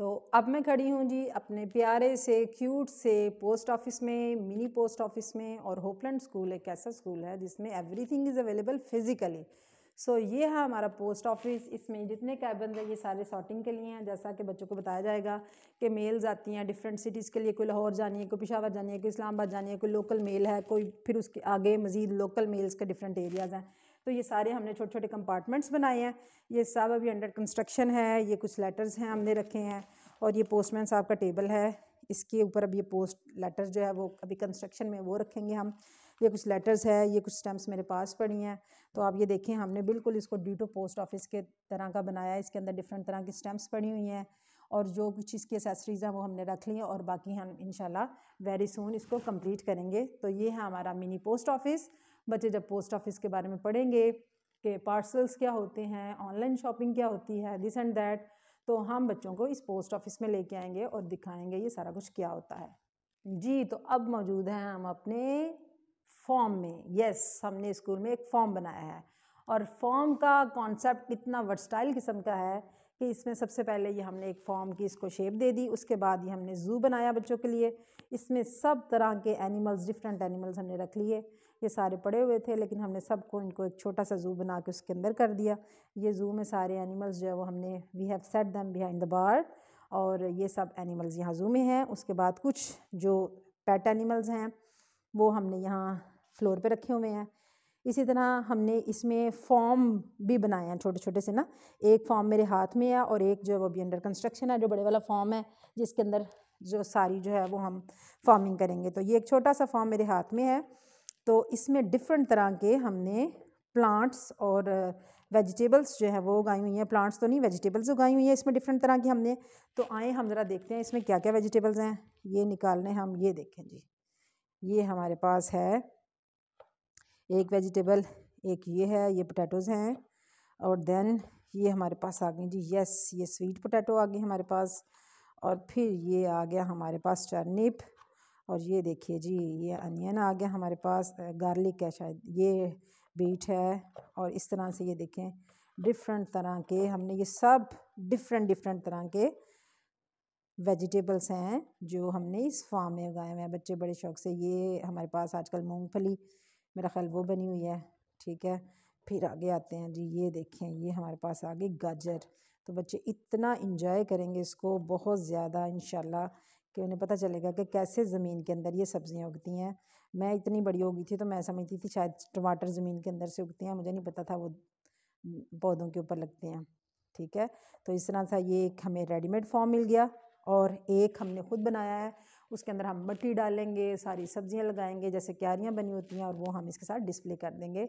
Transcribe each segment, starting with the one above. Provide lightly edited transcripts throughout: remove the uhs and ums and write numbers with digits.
तो अब मैं खड़ी हूँ जी अपने प्यारे से क्यूट से पोस्ट ऑफिस में, मिनी पोस्ट ऑफिस में। और होपलैंड स्कूल एक ऐसा स्कूल है जिसमें एवरीथिंग इज़ अवेलेबल फिजिकली। सो ये है हमारा पोस्ट ऑफिस। इसमें जितने कैबिन है ये सारे सॉर्टिंग के लिए हैं। जैसा कि बच्चों को बताया जाएगा कि मेल्स आती हैं डिफरेंट सिटीज़ के लिए, कोई लाहौर जानी है, कोई पेशावर जानी है, कोई इस्लामाबाद जानी है, कोई लोकल मेल है, कोई फिर उसके आगे मज़ीद लोकल मेल्स के डिफरेंट एरियाज़ हैं। तो ये सारे हमने छोटे छोटे कंपार्टमेंट्स बनाए हैं। ये सब अभी अंडर कंस्ट्रक्शन है। ये कुछ लेटर्स हैं हमने रखे हैं और ये पोस्टमैन साहब का टेबल है। इसके ऊपर अब ये पोस्ट लेटर जो है वो अभी कंस्ट्रक्शन में वो रखेंगे हम। ये कुछ लेटर्स है, ये कुछ स्टैम्प्स मेरे पास पड़ी हैं। तो आप ये देखें हमने बिल्कुल इसको डीटो पोस्ट ऑफिस के तरह का बनाया है। इसके अंदर डिफरेंट तरह की स्टैम्प्स पड़ी हुई हैं और जो कुछ इसकी एसेसरीज़ हैं वो हमने रख ली हैं और बाकी हम इंशाल्लाह वेरी सून इसको कंप्लीट करेंगे। तो ये है हमारा मिनी पोस्ट ऑफिस। बच्चे जब पोस्ट ऑफिस के बारे में पढ़ेंगे कि पार्सल्स क्या होते हैं, ऑनलाइन शॉपिंग क्या होती है, दिस एंड दैट, तो हम बच्चों को इस पोस्ट ऑफिस में लेके आएंगे और दिखाएंगे ये सारा कुछ क्या होता है जी। तो अब मौजूद हैं हम अपने फॉर्म में। यस, हमने स्कूल में एक फॉर्म बनाया है और फॉर्म का कॉन्सेप्ट इतना वर्सटाइल किस्म का है कि इसमें सबसे पहले ये हमने एक फॉर्म की इसको शेप दे दी। उसके बाद ये हमने ज़ू बनाया बच्चों के लिए। इसमें सब तरह के एनिमल्स, डिफरेंट एनिमल्स हमने रख लिए। ये सारे पड़े हुए थे लेकिन हमने सबको इनको एक छोटा सा ज़ू बना के उसके अंदर कर दिया। ये ज़ू में सारे एनिमल्स जो है वो हमने we have set them behind the bar और ये सब एनिमल्स यहाँ ज़ू में हैं। उसके बाद कुछ जो पेट एनिमल्स हैं वो हमने यहाँ फ्लोर पे रखे हुए हैं। इसी तरह हमने इसमें फॉर्म भी बनाए हैं छोटे छोटे से ना। एक फॉर्म मेरे हाथ में है और एक जो है वो भी अंडर कंस्ट्रक्शन है, जो बड़े वाला फॉर्म है जिसके अंदर जो सारी जो है वो हम फॉर्मिंग करेंगे। तो ये एक छोटा सा फॉर्म मेरे हाथ में है। तो इसमें डिफरेंट तरह के हमने प्लांट्स और वेजिटेबल्स जो है वो उगाई हुई हैं। प्लांट्स तो नहीं, वेजिटेबल्स उगाई हुई हैं इसमें डिफरेंट तरह की हमने। तो आए हम ज़रा देखते हैं इसमें क्या क्या वेजिटेबल्स हैं। ये निकालने हम, ये देखें जी, ये हमारे पास है एक वेजिटेबल, एक ये है, ये पोटैटोज़ हैं। और देन ये हमारे पास आ गई जी, यस, ये स्वीट पोटैटो आ गई हमारे पास। और फिर ये आ गया हमारे पास टर्निप। और ये देखिए जी, ये अनियन आ गया हमारे पास, गार्लिक है शायद, ये बीट है। और इस तरह से ये देखें डिफरेंट तरह के हमने ये सब डिफरेंट तरह के वेजिटेबल्स हैं जो हमने इस फार्म में उगाए हुए हैं। बच्चे बड़े शौक से, ये हमारे पास आजकल मूंगफली मेरा ख्याल वो बनी हुई है, ठीक है। फिर आगे आते हैं जी, ये देखें ये हमारे पास आ गई गाजर। तो बच्चे इतना इंजॉय करेंगे इसको बहुत ज़्यादा इंशाल्लाह कि उन्हें पता चलेगा कि कैसे ज़मीन के अंदर ये सब्ज़ियाँ उगती हैं। मैं इतनी बड़ी हो गई थी तो मैं समझती थी शायद टमाटर ज़मीन के अंदर से उगते हैं, मुझे नहीं पता था वो पौधों के ऊपर लगते हैं, ठीक है। तो इस तरह से ये एक हमें रेडीमेड फॉर्म मिल गया और एक हमने खुद बनाया है। उसके अंदर हम मिट्टी डालेंगे, सारी सब्जियां लगाएंगे जैसे क्यारियां बनी होती हैं और वो हम इसके साथ डिस्प्ले कर देंगे।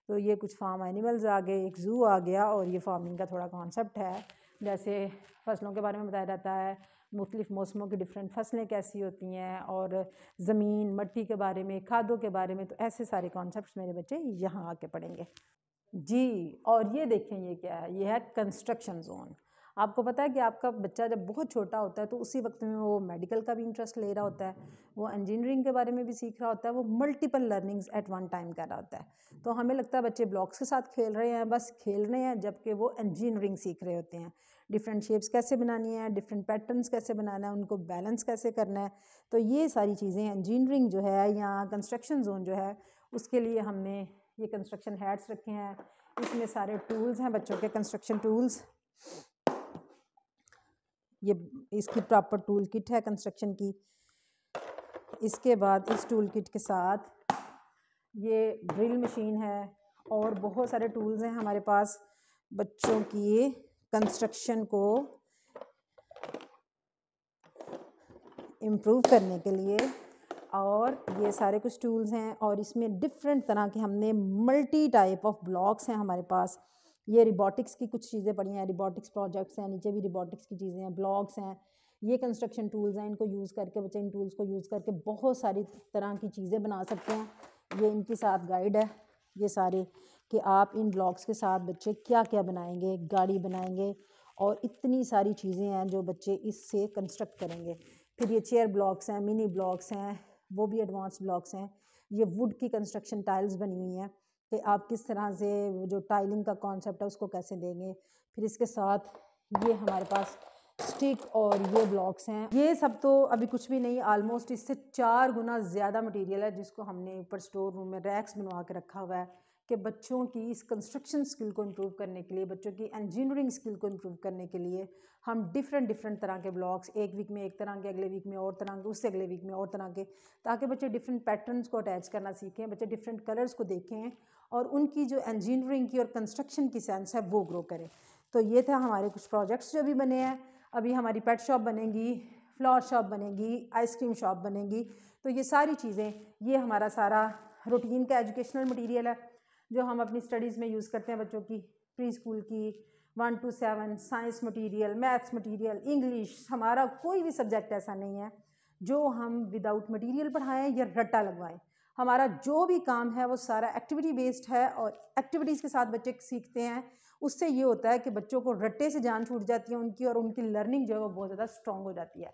तो ये कुछ फार्म एनिमल्स आ गए, एक ज़ू आ गया और ये फार्मिंग का थोड़ा कॉन्सेप्ट है। जैसे फसलों के बारे में बताया जाता है, मुख्तलिफ़ मौसमों की डिफरेंट फसलें कैसी होती हैं और ज़मीन मिट्टी के बारे में, खादों के बारे में। तो ऐसे सारे कॉन्सेप्ट्स मेरे बच्चे यहाँ आके पढ़ेंगे जी। और ये देखें ये क्या है, ये है कंस्ट्रक्शन जोन। आपको पता है कि आपका बच्चा जब बहुत छोटा होता है तो उसी वक्त में वो मेडिकल का भी इंटरेस्ट ले रहा होता है, वो इंजीनियरिंग के बारे में भी सीख रहा होता है, वो multiple learnings at one time कर रहा होता है। तो हमें लगता है बच्चे ब्लॉक्स के साथ खेल रहे हैं, बस खेल रहे हैं, जबकि वो इंजीनियरिंग सीख रहे होते हैं। डिफरेंट शेप्स कैसे बनानी है, डिफरेंट पैटर्न्स कैसे बनाना है, उनको बैलेंस कैसे करना है। तो ये सारी चीज़ें इंजीनियरिंग जो है या कंस्ट्रक्शन जोन जो है उसके लिए हमने ये कंस्ट्रक्शन हैट्स रखे हैं। इसमें सारे टूल्स हैं बच्चों के, कंस्ट्रक्शन टूल्स। ये इसकी प्रॉपर टूल किट है कंस्ट्रक्शन की। इसके बाद इस टूल किट के साथ ये ड्रिल मशीन है और बहुत सारे टूल्स हैं हमारे पास बच्चों की कंस्ट्रक्शन को इम्प्रूव करने के लिए। और ये सारे कुछ टूल्स हैं और इसमें डिफरेंट तरह के हमने मल्टी टाइप ऑफ ब्लॉक्स हैं हमारे पास। ये रिबॉटिक्स की कुछ चीज़ें पड़ी हैं, रिबॉटिक्स प्रोजेक्ट्स हैं, नीचे भी रिबॉटिक्स की चीज़ें हैं, ब्लॉक्स हैं। ये कंस्ट्रक्शन टूल्स हैं, इनको यूज़ करके बच्चे इन टूल्स को यूज़ करके बहुत सारी तरह की चीज़ें बना सकते हैं। ये इनके साथ गाइड है ये सारे कि आप इन ब्लॉक्स के साथ बच्चे क्या क्या बनाएंगे, गाड़ी बनाएंगे और इतनी सारी चीज़ें हैं जो बच्चे इससे कंस्ट्रक्ट करेंगे। फिर ये चेयर ब्लॉक्स हैं, मिनी ब्लॉक्स हैं, वो भी एडवांस ब्लॉक्स हैं। ये वुड की कंस्ट्रक्शन टाइल्स बनी हुई हैं कि आप किस तरह से जो टाइलिंग का कॉन्सेप्ट है उसको कैसे देंगे। फिर इसके साथ ये हमारे पास स्टिक और ये ब्लॉक्स हैं। ये सब तो अभी कुछ भी नहीं, ऑलमोस्ट इससे 4 गुना ज़्यादा मटेरियल है जिसको हमने ऊपर स्टोर रूम में रैक्स बनवा के रखा हुआ है कि बच्चों की इस कंस्ट्रक्शन स्किल को इम्प्रूव करने के लिए, बच्चों की इंजीनियरिंग स्किल को इम्प्रूव करने के लिए हम डिफरेंट तरह के ब्लॉक्स, एक वीक में एक तरह के, अगले वीक में और तरह के, उससे अगले वीक में और तरह के, ताकि बच्चे डिफरेंट पैटर्न्स को अटैच करना सीखें, बच्चे डिफरेंट कलर्स को देखें और उनकी जो इंजीनियरिंग की और कंस्ट्रक्शन की सेंस है वो ग्रो करें। तो ये था हमारे कुछ प्रोजेक्ट्स जो भी बने हैं। अभी हमारी पेट शॉप बनेगी, फ्लावर शॉप बनेगी, आइसक्रीम शॉप बनेगी। तो ये सारी चीज़ें, ये हमारा सारा रूटीन का एजुकेशनल मटेरियल है जो हम अपनी स्टडीज़ में यूज़ करते हैं बच्चों की, प्री स्कूल की 1 to 7, science material, maths material, English. हमारा कोई भी सब्जेक्ट ऐसा नहीं है जो हम विदाउट मटेरियल पढ़ाएं या रट्टा लगवाएं। हमारा जो भी काम है वो सारा एक्टिविटी बेस्ड है और एक्टिविटीज़ के साथ बच्चे सीखते हैं। उससे ये होता है कि बच्चों को रट्टे से जान छूट जाती है उनकी, और उनकी लर्निंग जो है वो बहुत ज़्यादा स्ट्रॉन्ग हो जाती है।